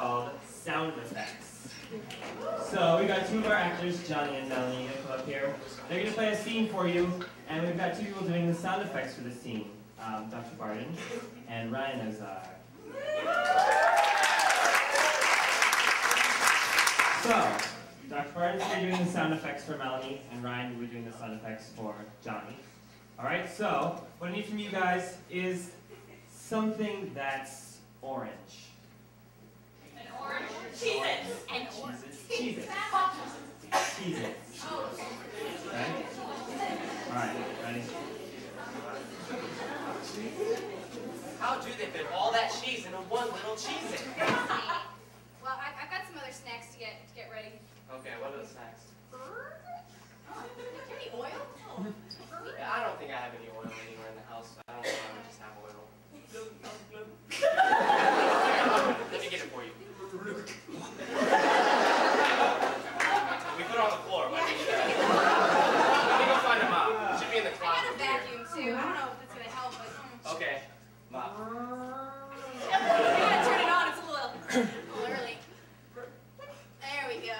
called Sound Effects. So we got two of our actors, Johnny and Melanie, to come up here. They're going to play a scene for you, and we've got two people doing the sound effects for the scene. Dr. Barden and Ryan Azar. So, Dr. Barden's here doing the sound effects for Melanie, and Ryan will be doing the sound effects for Johnny. Alright, so, what I need from you guys is something that's orange. An orange? Cheez-Its! An orange. Cheez-Its. Cheez-Its. Okay? Alright, ready? How do they fit all that cheese into one little Cheez-It? Well, I've got some other snacks to get ready. Okay, what are the snacks? Any oil? Yeah, I don't think I have any oil anywhere in the house. I don't know if I would just have oil. Let me get it for you. We put it on the floor. Let me go find a mop. It should be in the closet. I got a vacuum too. I don't know if it's gonna help, but okay. Mop. I gotta turn it on. It's a little early. There we go.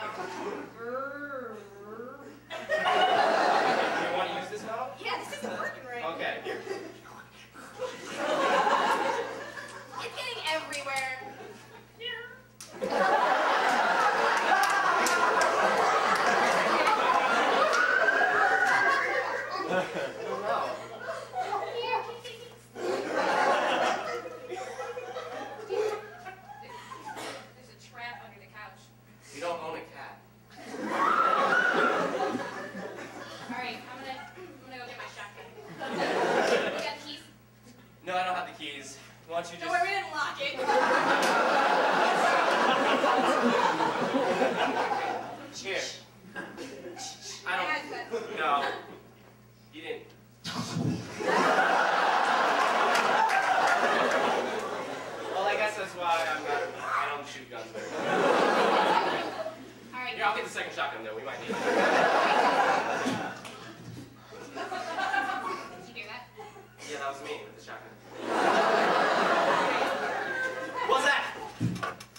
You want to use this now? Yeah, this isn't working right. Okay, here. It's getting everywhere. I don't know. There's a trap under the couch. You don't own a cat. Alright, I'm gonna go get my shotgun. You got the keys? No, I don't have the keys. Why don't you just... Don't worry, we didn't lock it. Here. I don't... No. You didn't... Well, I guess that's why I don't shoot guns very well. Alright. Here, I'll get the second shotgun though. We might need it. Did you hear that? Yeah, that was me with the shotgun. What's that?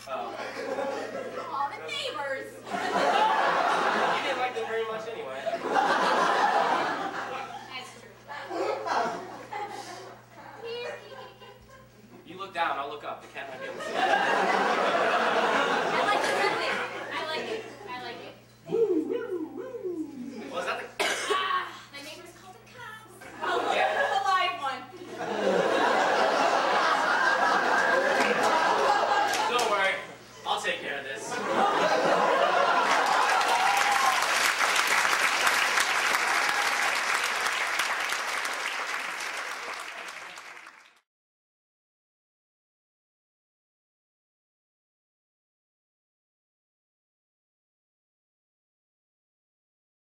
Oh. Aw, the neighbors! You didn't like them very much anyway. That's true. You look down, I'll look up. The cat might be able to see.